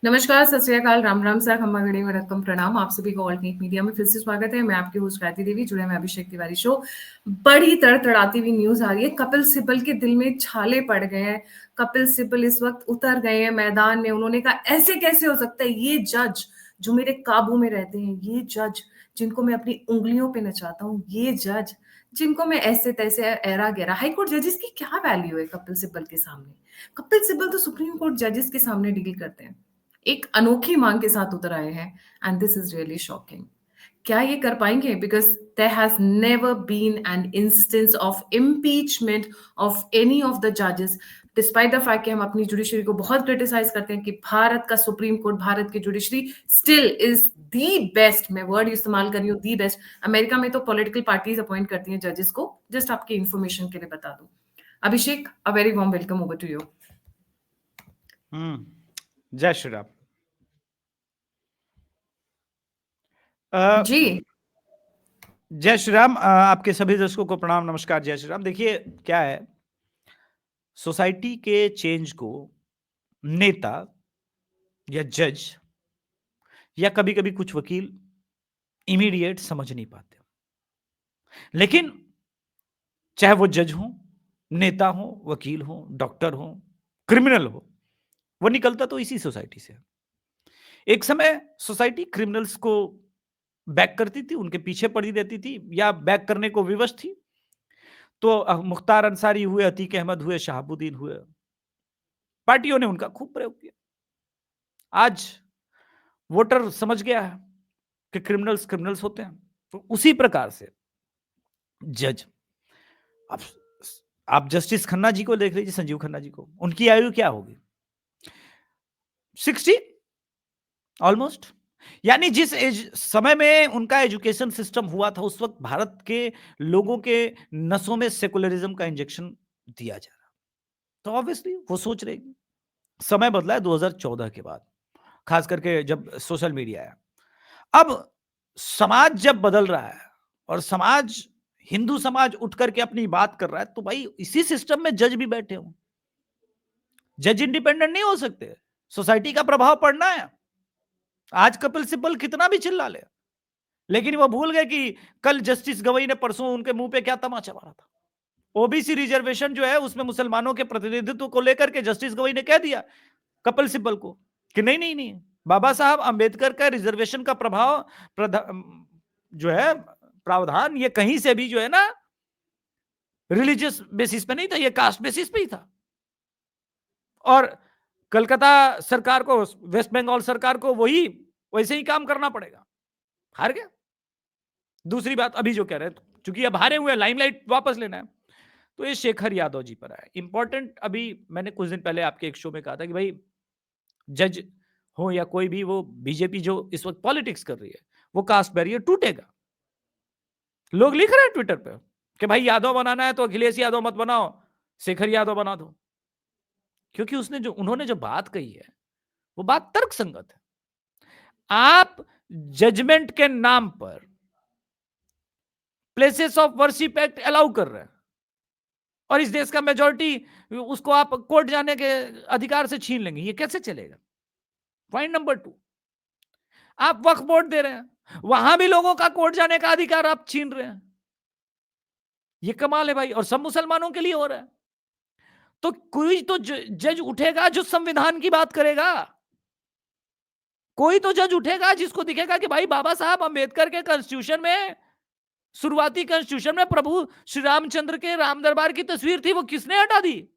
नमस्कार, सत श्री अकाल, राम राम सर, खम्मा गणी वणक्कम प्रणाम। आप सभी को ऑल्ट न्यूज मीडिया में फिर से स्वागत है। मैं आपकी होस्ट गायत्री देवी, जुड़े मैं अभिषेक तिवारी शो। बड़ी तड़तड़ाती हुई न्यूज आ रही है। कपिल सिब्बल के दिल में छाले पड़ गए हैं। कपिल सिब्बल इस वक्त उतर गए हैं मैदान में। उन्होंने कहा ऐसे कैसे हो सकता है, ये जज जो मेरे काबू में रहते हैं, ये जज जिनको मैं अपनी उंगलियों पे नचाता हूँ, ये जज जिनको मैं ऐसे तैसे ऐरा गैरा, हाईकोर्ट जजेस की क्या वैल्यू है कपिल सिब्बल के सामने। कपिल सिब्बल तो सुप्रीम कोर्ट जजेस के सामने डील करते हैं। एक अनोखी मांग के साथ उतर आए हैं and this is really shocking. क्या ये कर पाएंगे? Because there has never been an instance of impeachment of any of the जजेस, डिस्पाइट द फैक्ट कि हम अपनी जुडिशरी को बहुत क्रिटिसाइज करते हैं कि भारत का सुप्रीम कोर्ट, भारत की judiciary still is the best. मैं वर्ड इस्तेमाल कर रही हूँ, दी बेस्ट। अमेरिका में तो पॉलिटिकल पार्टीज अपॉइंट करती हैं जजेस को। जस्ट आपकी इंफॉर्मेशन के लिए बता दूं। Abhishek, a very warm welcome over to you. जय श्री राम। जी जय श्री राम। आपके सभी दर्शकों को प्रणाम, नमस्कार, जय श्री राम। देखिए क्या है, सोसाइटी के चेंज को नेता या जज या कभी कभी कुछ वकील इमीडिएट समझ नहीं पाते, लेकिन चाहे वो जज हो, नेता हो, वकील हो, डॉक्टर हो, क्रिमिनल हो, वो निकलता तो इसी सोसाइटी से। एक समय सोसाइटी क्रिमिनल्स को बैक करती थी, उनके पीछे पड़ी रहती थी या बैक करने को विवश थी। तो मुख्तार अंसारी हुए, अतीक अहमद हुए, शहाबुद्दीन हुए, पार्टियों ने उनका खूब प्रयोग किया। आज वोटर समझ गया है कि क्रिमिनल्स क्रिमिनल्स होते हैं। तो उसी प्रकार से जज, आप आप जस्टिस खन्ना जी को देख लीजिए, संजीव खन्ना जी को, उनकी आयु क्या होगी? 60 ऑलमोस्ट। यानी जिस समय में उनका एजुकेशन सिस्टम हुआ था, उस वक्त भारत के लोगों के नसों में सेकुलरिज्म का इंजेक्शन दिया जा रहा। तो ऑब्वियसली वो सोच रहे, समय बदला है 2014 के बाद, खास करके जब सोशल मीडिया आया। अब समाज जब बदल रहा है और समाज, हिंदू समाज उठ करके अपनी बात कर रहा है, तो भाई इसी सिस्टम में जज भी बैठे हो। जज इंडिपेंडेंट नहीं हो सकते, सोसाइटी का प्रभाव पड़ना है। आज कपिल सिब्बल कितना भी चिल्ला ले, लेकिन वो भूल गए कि कल जस्टिस गवई ने परसों उनके मुंह पे क्या तमाचा मारा था। ओबीसी रिजर्वेशन जो है उसमें मुसलमानों के प्रतिनिधित्व को लेकर के जस्टिस गवई ने कह दिया कपिल सिब्बल को कि नहीं नहीं नहीं, बाबा साहब अंबेडकर का रिजर्वेशन का प्रभाव जो है प्रावधान, ये कहीं से भी जो है ना रिलीजियस बेसिस पे नहीं था, ये कास्ट बेसिस पे ही था। और कलकत्ता सरकार को, वेस्ट बंगाल सरकार को वही वैसे ही काम करना पड़ेगा। हार गया। दूसरी बात, अभी जो कह रहे हैं, चूंकि अब हारे हुए, लाइमलाइट वापस लेना है, तो ये शेखर यादव जी पर आया इंपॉर्टेंट। अभी मैंने कुछ दिन पहले आपके एक शो में कहा था कि भाई जज हो या कोई भी, वो बीजेपी जो इस वक्त पॉलिटिक्स कर रही है, वो कास्ट बैरियर टूटेगा। लोग लिख रहे हैं ट्विटर पे कि भाई यादव बनाना है तो अखिलेश यादव मत बनाओ, शेखर यादव बना दो। क्योंकि उन्होंने जो बात कही है वो बात तर्कसंगत है। आप जजमेंट के नाम पर places of worship act allow कर रहे हैं और इस देश का मेजॉरिटी उसको आप कोर्ट जाने के अधिकार से छीन लेंगे, ये कैसे चलेगा? पॉइंट नंबर 2, आप वक्फ बोर्ड दे रहे हैं, वहां भी लोगों का कोर्ट जाने का अधिकार आप छीन रहे हैं। ये कमाल है भाई, और सब मुसलमानों के लिए हो रहा है। तो कोई तो जज उठेगा जो संविधान की बात करेगा, कोई तो जज उठेगा जिसको दिखेगा कि भाई बाबा साहब अंबेडकर के कॉन्स्टिट्यूशन में, शुरुआती कॉन्स्टिट्यूशन में प्रभु श्री रामचंद्र के राम दरबार की तस्वीर थी, वो किसने हटा दी?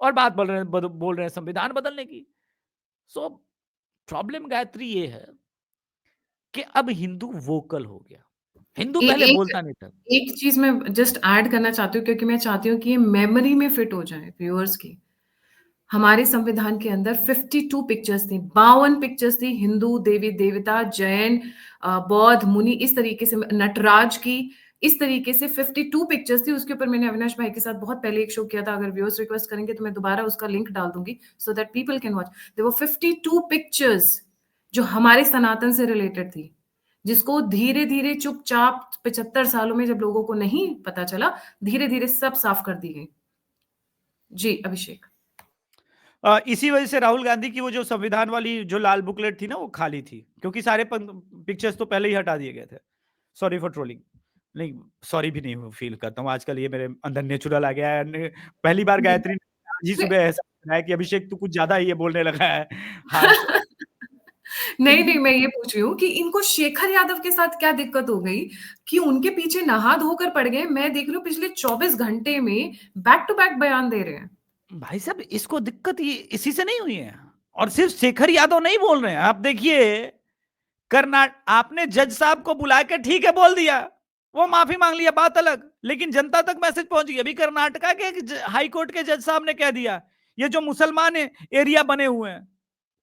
और बात बोल रहे हैं संविधान बदलने की। सो प्रॉब्लम गायत्री ये है कि अब हिंदू वोकल हो गया, हिंदू पहले एक बोलता नहीं था। एक चीज मैं जस्ट ऐड करना चाहती हूँ, क्योंकि मैं चाहती हूँ कि ये मेमोरी में फिट हो जाए व्यूअर्स की। हमारे संविधान के अंदर 52 पिक्चर्स थी, 52 पिक्चर्स थी, हिंदू देवी देवता, जैन, बौद्ध मुनि, इस तरीके से नटराज की, इस तरीके से 52 पिक्चर्स थी। उसके ऊपर मैंने अविनाश भाई के साथ बहुत पहले एक शो किया था। अगर व्यूअर्स रिक्वेस्ट करेंगे तो मैं दोबारा उसका लिंक डाल दूंगी so that people can watch. There were 52 pictures जो हमारे सनातन से रिलेटेड थी, जिसको धीरे धीरे चुपचाप 75 सालों में जब लोगों को नहीं पता चला, धीरे धीरे सब साफ कर दी गई। जी अभिषेक। इसी वजह से राहुल गांधी की वो जो संविधान वाली जो लाल बुकलेट थी ना, वो खाली थी, क्योंकि सारे पिक्चर्स तो पहले ही हटा दिए गए थे। Sorry for trolling. नहीं, सॉरी भी नहीं फील करता हूँ आजकल, ये मेरे अंदर नेचुरल आ गया है। पहली बार नहीं, गायत्री ने आज ही सुबह ऐसा है कि अभिषेक तू कुछ ज्यादा ही ये बोलने लगा है, हार्श। नहीं, नहीं, मैं ये पूछ रही हूँ कि इनको शेखर यादव के साथ क्या दिक्कत हो गई कि उनके पीछे नहा धोकर पड़ गए? मैं देख रही हूँ पिछले 24 घंटे में बैक टू बैक बयान दे रहे हैं। भाई साहब, इसको दिक्कत ये इसी से नहीं हुई है, और सिर्फ शेखर यादव नहीं बोल रहे हैं। आप देखिए, कर्नाटक आपने जज साहब को बुला के ठीक है बोल दिया, वो माफी मांग लिया, बात अलग, लेकिन जनता तक मैसेज पहुंच गया। अभी कर्नाटका के हाई कोर्ट के जज साहब ने कह दिया, ये जो मुसलमान एरिया बने हुए हैं,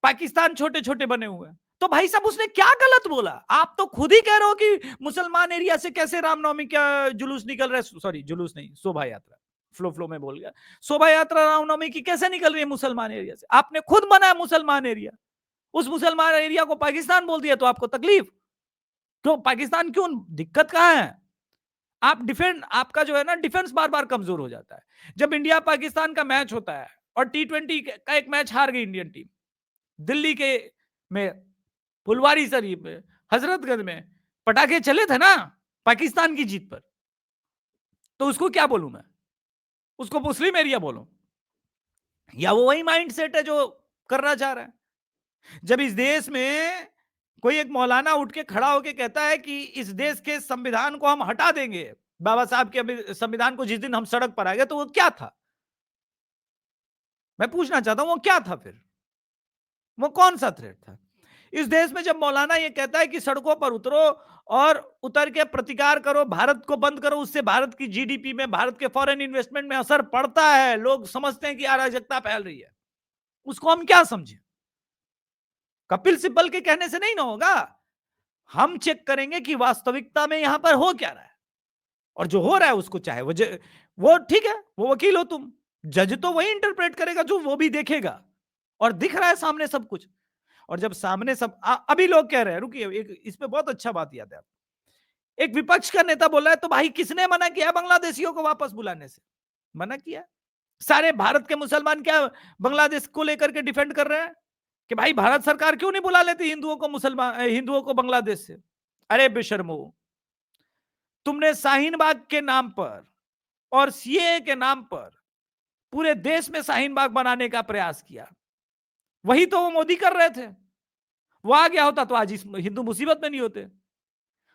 पाकिस्तान छोटे छोटे बने हुए हैं, तो भाई साहब उसने क्या गलत बोला? आप तो खुद ही कह रहे हो कि मुसलमान एरिया से कैसे रामनवमी का जुलूस निकल रहा है, सॉरी जुलूस नहीं, शोभा यात्रा, फ्लो में बोल गया, शोभा यात्रा रामनवमी की कैसे निकल रही है मुसलमान एरिया से? आपने खुद बनाया मुसलमान एरिया, उस मुसलमान एरिया को पाकिस्तान बोल दिया, तो आपको तकलीफ क्यों? पाकिस्तान क्यों? दिक्कत कहां है? आप आपका जो है ना डिफेंस बार बार कमजोर हो जाता है। जब इंडिया पाकिस्तान का मैच होता है और T20 का एक मैच हार गई इंडियन टीम, दिल्ली के में, फुलवारी शरीफ में, हजरतगंज में पटाखे चले थे ना पाकिस्तान की जीत पर, तो उसको क्या बोलूं मैं? उसको मुस्लिम एरिया बोलूं? या वो वही माइंड सेट है जो करना चाह रहा है? जब इस देश में कोई एक मौलाना उठ के खड़ा होके कहता है कि इस देश के संविधान को हम हटा देंगे, बाबा साहब के संविधान को जिस दिन हम सड़क पर आ गए, तो वो क्या था? मैं पूछना चाहता हूं, वो क्या था फिर? वो कौन सा थ्रेट था? इस देश में जब मौलाना ये कहता है कि सड़कों पर उतरो और उतर के प्रतिकार करो, भारत को बंद करो, उससे भारत की जीडीपी में, भारत के फॉरेन इन्वेस्टमेंट में असर पड़ता है, लोग समझते हैं कि अराजकता फैल रही है, उसको हम क्या समझे? कपिल सिब्बल के कहने से नहीं ना होगा। हम चेक करेंगे कि वास्तविकता में यहां पर हो क्या रहा है, और जो हो रहा है उसको चाहे वो ठीक है, वो वकील हो तुम, जज तो वही इंटरप्रेट करेगा जो वो भी देखेगा, और दिख रहा है सामने सब कुछ। और जब सामने सब अभी लोग कह रहे हैं, रुकिए, एक इस पे बहुत अच्छा बात याद है। एक विपक्ष का नेता बोला है, तो भाई किसने मना किया बांग्लादेशियों को वापस बुलाने से? मना किया? सारे भारत के मुसलमान क्या बांग्लादेश को लेकर के डिफेंड कर रहे हैं कि भाई भारत सरकार क्यों नहीं बुला लेती हिंदुओं को बांग्लादेश से? अरे बेशर्मो, तुमने शाहीन बाग के नाम पर और सीएए के नाम पर पूरे देश में शाहीन बाग बनाने का प्रयास किया। वही तो वो मोदी कर रहे थे। वो आ गया होता तो आज इस हिंदू मुसीबत में नहीं होते।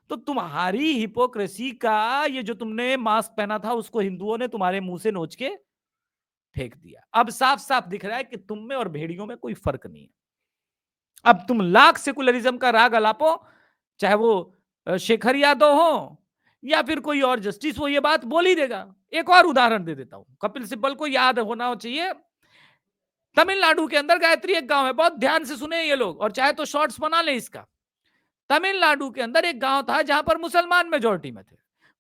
तो तुम्हारी हिपोक्रेसी का ये जो तुमने मास्क पहना था, उसको हिंदुओं ने तुम्हारे मुंह से नोच के फेंक दिया। अब साफ साफ दिख रहा है कि तुम में और भेड़ियों में कोई फर्क नहीं है। अब तुम लाख सेकुलरिज्म का राग अलापो, चाहे वो शेखर यादव हो या फिर कोई और जस्टिस, वो ये बात बोल ही देगा। एक और उदाहरण दे देता हूं, कपिल सिब्बल को याद होना चाहिए। तमिलनाडु के अंदर गायत्री एक गांव है, बहुत ध्यान से सुने ये लोग, और चाहे तो शॉर्ट्स बना ले इसका। तमिलनाडु के अंदर एक गांव था जहां पर मुसलमान मेजोरिटी में थे।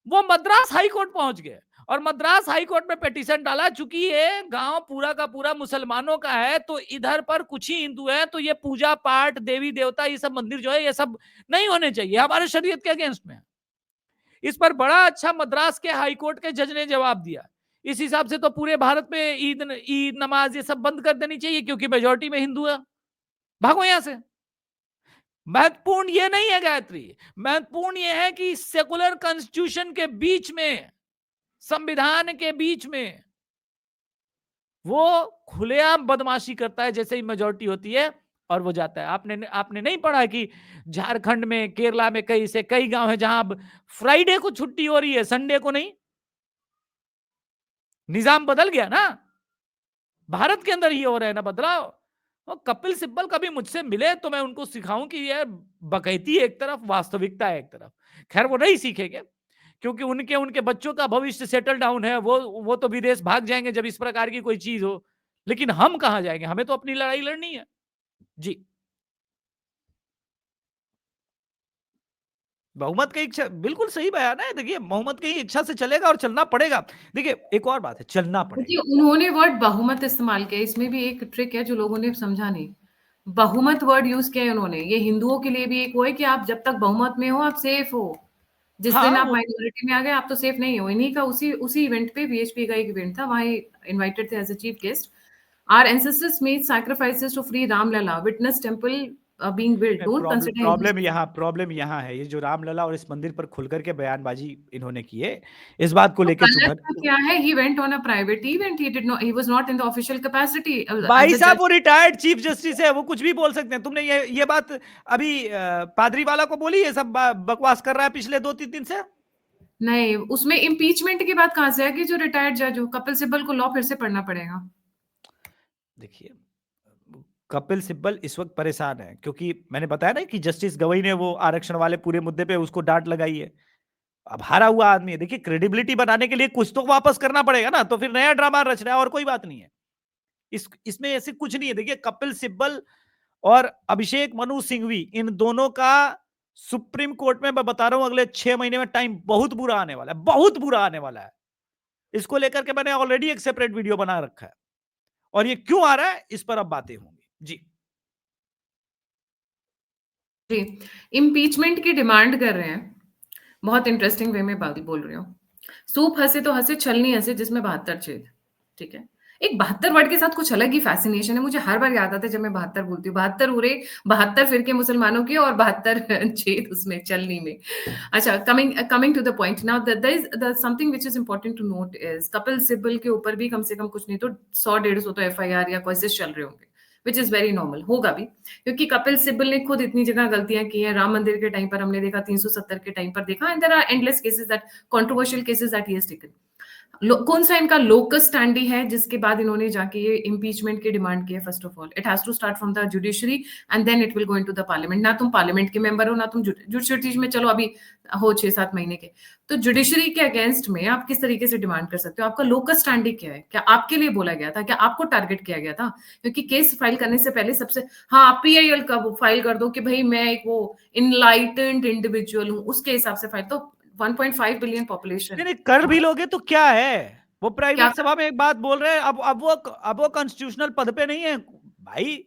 वो मद्रास हाई कोर्ट पहुंच गए और मद्रास हाई कोर्ट में पिटीशन डाला, चूंकि ये गांव पूरा का पूरा मुसलमानों का है, तो इधर पर कुछ ही हिंदू हैं, तो ये पूजा पाठ, देवी देवता, ये सब मंदिर जो है, ये सब नहीं होने चाहिए, हमारे शरीयत के अगेंस्ट में। इस पर बड़ा अच्छा मद्रास के हाई कोर्ट के जज ने जवाब दिया, इस हिसाब से तो पूरे भारत में ईद नमाज ये सब बंद कर देनी चाहिए, क्योंकि मेजोरिटी में हिंदू है, भागो यहां से। महत्वपूर्ण ये नहीं है गायत्री, महत्वपूर्ण ये है कि सेकुलर कॉन्स्टिट्यूशन के बीच में, संविधान के बीच में वो खुलेआम बदमाशी करता है जैसे ही मेजोरिटी होती है, और वो जाता है। आपने नहीं पढ़ा कि झारखंड में, केरला में कई गांव है जहां अब फ्राइडे को छुट्टी हो रही है, संडे को नहीं। निजाम बदल गया ना, भारत के अंदर ही हो रहा है ना बदलाव। और कपिल सिब्बल कभी मुझसे मिले तो मैं उनको सिखाऊं कि यार बकैती एक तरफ, वास्तविकता है एक तरफ। खैर वो नहीं सीखेंगे, क्योंकि उनके उनके बच्चों का भविष्य सेटल डाउन है, वो तो विदेश भाग जाएंगे जब इस प्रकार की कोई चीज हो। लेकिन हम कहां जाएंगे, हमें तो अपनी लड़ाई लड़नी है। जी, बहुमत की इच्छा, बिल्कुल सही बयान है। देखिए, बहुमत की इच्छा से चलेगा और चलना पड़ेगा। देखिए, एक और बात है, चलना देखिए, पड़ेगा। उन्होंने वर्ड बहुमत इस्तेमाल किया, इसमें भी एक ट्रिक है जो लोगों ने समझा नहीं। बहुमत वर्ड यूज किया है उन्होंने, ये हिंदुओं के लिए भी एक वो है कि आप जब तक बहुमत में हो आप सेफ हो, जिस दिन हाँ आप वो, माइनॉरिटी में आ गए आप तो सेफ नहीं हो। इन्हीं का उसी उसी इवेंट पे, बीएचपी का एक इवेंट था, वहां इनवाइटेड थे as a chief guest. Our ancestors made sacrifices to free Ram Lala. Witness temple being built. Don't consider him. Problem यहाँ है, ये जो रामलला और इस मंदिर पर खुल करके बयानबाजी इन्होंने की है, इस बात को तो लेके तो गलत तो क्या है? He went on a private event. He was not in the official capacity as भाई a साहब judge. वो रिटायर्ड चीफ जस्टिस है, वो कुछ भी बोल सकते हैं। तुमने ये बात अभी पादरी वाला को बोली, ये सब बकवास कर रहा है पिछले 2-3 दिन से। नहीं, उसमें इम्पीचमेंट की बात कहां से है कि जो रिटायर्ड जज हो? कपिल सिब्बल को लॉ फिर से पढ़ना पड़ेगा। देखिए, कपिल सिब्बल इस वक्त परेशान है, क्योंकि मैंने बताया ना कि जस्टिस गवई ने वो आरक्षण वाले पूरे मुद्दे पे उसको डांट लगाई है। अब हारा हुआ आदमी है, देखिए क्रेडिबिलिटी बनाने के लिए कुछ तो वापस करना पड़ेगा ना, तो फिर नया ड्रामा रच रहा है और कोई बात नहीं है। इसमें ऐसे कुछ नहीं है। देखिए कपिल सिब्बल और अभिषेक मनु सिंघवी, इन दोनों का सुप्रीम कोर्ट में मैं बता रहा हूं अगले 6 महीने में टाइम बहुत बुरा आने वाला है, बहुत बुरा आने वाला है। इसको लेकर के मैंने ऑलरेडी एक सेपरेट वीडियो बना रखा है, और ये क्यों आ रहा है इस पर अब बातें होंगी। जी जी, इम्पीचमेंट की डिमांड कर रहे हैं। बहुत इंटरेस्टिंग वे में बात बोल रही हूँ। सूप हंसे तो हंसे, छल नहीं हंसे जिसमें 72 छेद। ठीक है, एक 72 वर्ड के साथ कुछ अलग ही फैसिनेशन है। मुझे हर बार याद आता है जब मैं 72 बोलती हूँ। 72 उरे, 72 फिरके मुसलमानों के और 72 छेद उसमें चलनी में। अच्छा, coming to the point now, there is something which is important to note is Kapil Sibal के ऊपर भी कम से कम कुछ नहीं तो 100-150 तो एफआईआर या केसेस चल रहे होंगे, विच इज वेरी नॉर्मल, होगा भी, क्योंकि कपिल सिब्बल ने खुद इतनी जगह गलतियां की हैं। राम मंदिर के टाइम पर हमने देखा, 370 के टाइम पर देखा, and there are endless cases that controversial cases that he has taken. कौन सा इनका लोकस स्टैंडी है जिसके बाद इन्होंने जाके ये इम्पीचमेंट की डिमांड की है? First of all, it has to start from the judiciary and then it will go into the parliament. ना तुम पार्लियामेंट के मेंबर हो, ना तुम जुडिशरी में चलो अभी हो 6-7 महीने के, तो जुडिशरी के अगेंस्ट में आप किस तरीके से डिमांड कर सकते हो? आपका लोकस स्टैंडी क्या है? क्या आपके लिए बोला गया था? क्या आपको टारगेट किया गया था? क्योंकि केस फाइल करने से पहले सबसे, हाँ, आप पीआईएल का वो फाइल कर दो कि भाई मैं एक वो इनलाइटेंड इंडिविजुअल हूँ, उसके हिसाब से फाइल। तो 1.5 बिलियन पॉपुलेशन, नहीं, कर भी लोगे तो क्या है, वो क्या प्राइवेट सभा में एक बात बोल रहे हैं। अब वो कॉन्स्टिट्यूशनल पद पे नहीं है भाई।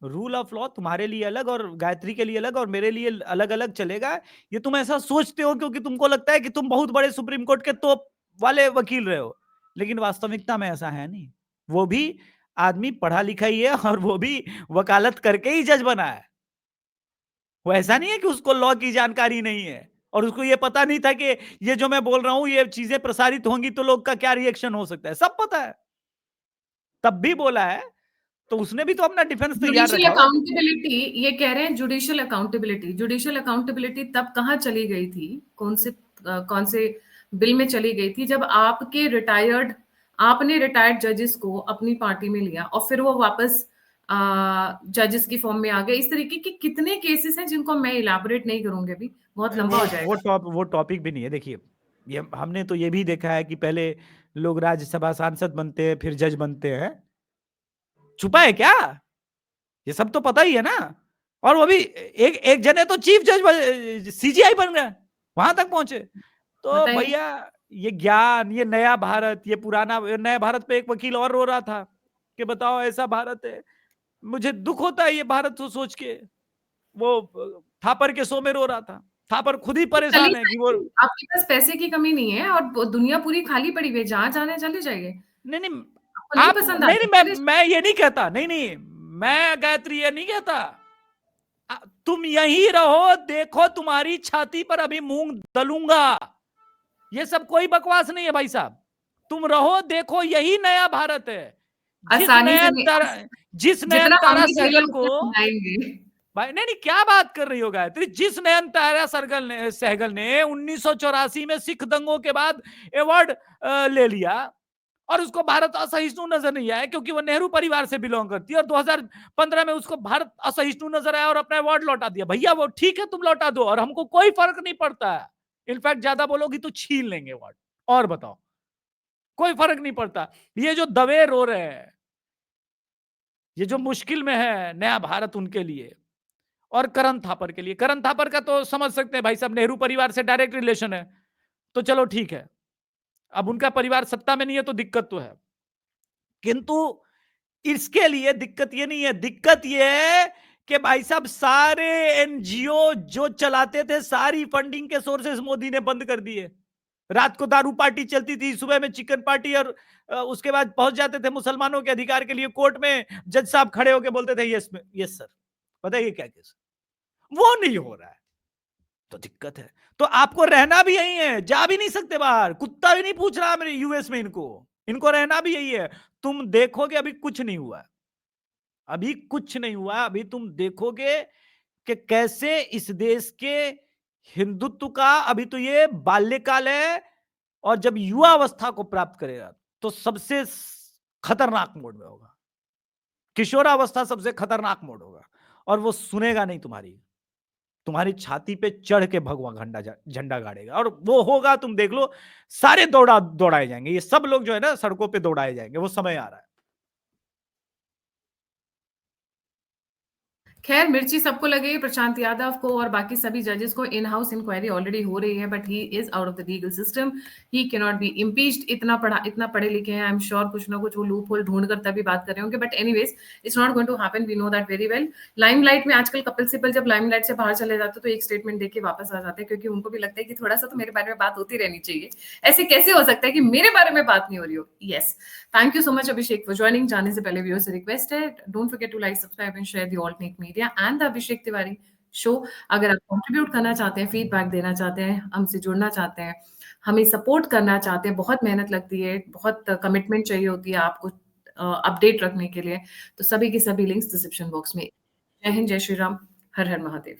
रूल ऑफ लॉ तुम्हारे लिए अलग और गायत्री के लिए अलग और मेरे लिए अलग अलग चलेगा। ये तुम ऐसा सोचते हो क्योंकि तुमको लगता है कि तुम बहुत बड़े सुप्रीम कोर्ट के तोप वाले वकील रहे हो, लेकिन वास्तविकता में ऐसा है नहीं। वो भी आदमी पढ़ा लिखा ही है और वो भी वकालत करके ही जज बना है। वो ऐसा नहीं है कि उसको लॉ की जानकारी नहीं है और उसको ये पता नहीं था कि ये जो मैं बोल रहा हूं ये चीजें प्रसारित होंगी तो लोग का क्या रिएक्शन हो सकता है। सब पता है, तब भी बोला है, तो उसने भी तो अपना डिफेंस तैयार जुडिशियल रखा होगा। अकाउंटेबिलिटी, ये कह रहे हैं जुडिशियल अकाउंटेबिलिटी। जुडिशियल अकाउंटेबिलिटी तब कहाँ चली गई थी? कौन से बिल में चली गई थी? जब आपने रिटायर्ड जजेस को अपनी पार्टी में लिया और फिर वो वापस जजेस की फॉर्म में आ गए। इस तरीके के कितने केसेस हैं जिनको मैं इलाबोरेट नहीं करूंगी, अभी बहुत लंबा हो जाएगा। वो टॉपिक भी नहीं है। देखिए, ये हमने तो ये भी देखा है कि पहले लोग राज्यसभा सांसद बनते हैं फिर जज बनते हैं। छुपा है क्या? ये सब तो पता ही है ना। और वो भी एक जने तो चीफ जज सीजीआई बन गए, वहां तक पहुंचे। तो बताइए। भैया, ये ज्ञान, ये नया भारत, ये पुराना नया भारत पे एक वकील और रो रहा था कि बताओ ऐसा भारत है। मुझे दुख होता है ये भारत को सोच के। वो थापर के शो में रो रहा था। थापर खुद ही चली परेशान है कि वो जाएगी, आपके पास पैसे की कमी नहीं है और दुनिया पूरी खाली पड़ी हुई है, जहां जाने चले जाइए। नहीं नहीं, आपको नहीं आप पसंद नहीं आता, नहीं, चले जाइए। मैं ये नहीं कहता, नहीं नहीं, मैं गायत्री ये नहीं कहता। तुम यहीं रहो, देखो तुम्हारी छाती पर अभी मूंग दलूंगा। ये सब कोई बकवास नहीं है भाई साहब। तुम रहो, देखो, यही नया भारत है। आसानी से नहीं, जिस जितना हम नयनतारा भी सहगल खेलेंगे को, उतना खिलाएंगे। भाई नहीं नहीं, क्या बात कर रही हो गायत्री? जिस नयनतारा सहगल ने 1984 में सिख दंगों के बाद अवार्ड ले लिया और उसको भारत असहिष्णु नजर नहीं आया क्योंकि वो नेहरू परिवार से बिलोंग करती है, और 2015 में उसको भारत असहिष्णु नजर आया और अपना अवार्ड लौटा दिया। भैया वो ठीक है, तुम लौटा दो और हमको कोई फर्क नहीं पड़ता है। इनफैक्ट ज्यादा बोलोगी तो छीन लेंगे अवार्ड। और बताओ, कोई फर्क नहीं पड़ता। ये जो दवे रो रहे हैं, ये जो मुश्किल में है नया भारत उनके लिए और करण थापर के लिए। करण थापर का तो समझ सकते हैं भाई साहब, नेहरू परिवार से डायरेक्ट रिलेशन है, तो चलो ठीक है। अब उनका परिवार सत्ता में नहीं है तो दिक्कत तो है, किंतु इसके लिए दिक्कत ये नहीं है। दिक्कत ये है कि भाई साहब सारे एनजीओ जो चलाते थे, सारी फंडिंग के सोर्सेस मोदी ने बंद कर दिए। रात को दारू पार्टी चलती थी, सुबह में चिकन पार्टी और उसके बाद पहुंच जाते थे मुसलमानों के अधिकार के लिए कोर्ट में, जज साहब खड़े होकर बोलते थे यस यस सर, बताइए क्या केस। वो नहीं हो रहा है तो दिक्कत है। तो आपको रहना भी यही है, जा भी नहीं सकते बाहर, कुत्ता भी नहीं पूछ रहा मेरे यूएस में, इनको इनको रहना भी यही है। तुम देखोगे अभी कुछ नहीं हुआ, अभी कुछ नहीं हुआ, अभी तुम देखोगे कि कैसे इस देश के हिंदुत्व का अभी तो ये बाल्यकाल है, और जब युवा अवस्था को प्राप्त करेगा तो सबसे खतरनाक मोड में होगा। किशोरावस्था सबसे खतरनाक मोड होगा, और वो सुनेगा नहीं तुम्हारी, तुम्हारी छाती पे चढ़ के भगवा झंडा गाड़ेगा, और वो होगा, तुम देख लो, सारे दौड़ाए जाएंगे, ये सब लोग जो है ना सड़कों पे दौड़ाए जाएंगे, वो समय आ रहा है। खैर मिर्ची सबको लगे प्रशांत यादव को और बाकी सभी जजेस को, इन हाउस इंक्वायरी ऑलरेडी हो रही है, but he is out of the legal system, he can not be impeached. इतना पढ़े लिखे हैं, आई एम श्योर कुछ ना कुछ वो लूप होल ढूंढ कर तभी बात कर रहे होंगे, but anyways it's not going to happen, we know that very well. Limelight में आजकल कपिल सिब्बल जब लाइमलाइट से बाहर चले जाते तो एक स्टेटमेंट देके वापस आ जाते हैं, क्योंकि उनको भी लगता है कि थोड़ा सा तो मेरे बारे में बात होती रहनी चाहिए, ऐसे कैसे हो सकता है कि मेरे बारे में बात नहीं हो रही हो। Yes, thank you so much Abhishek for joining. जाने से पहले व्यूअर्स से रिक्वेस्ट है, don't forget to like, subscribe and share the alternate media and the Abhishek Tiwari show. अगर आप कंट्रीब्यूट करना चाहते हैं, फीडबैक देना चाहते हैं, हमसे जुड़ना चाहते हैं, हमें सपोर्ट करना चाहते हैं, बहुत मेहनत लगती है, बहुत कमिटमेंट चाहिए होती है आपको अपडेट रखने के लिए, तो सभी के सभी लिंक्स डिस्क्रिप्शन बॉक्स में। जय हिंद, जय श्री राम, हर हर महादेव।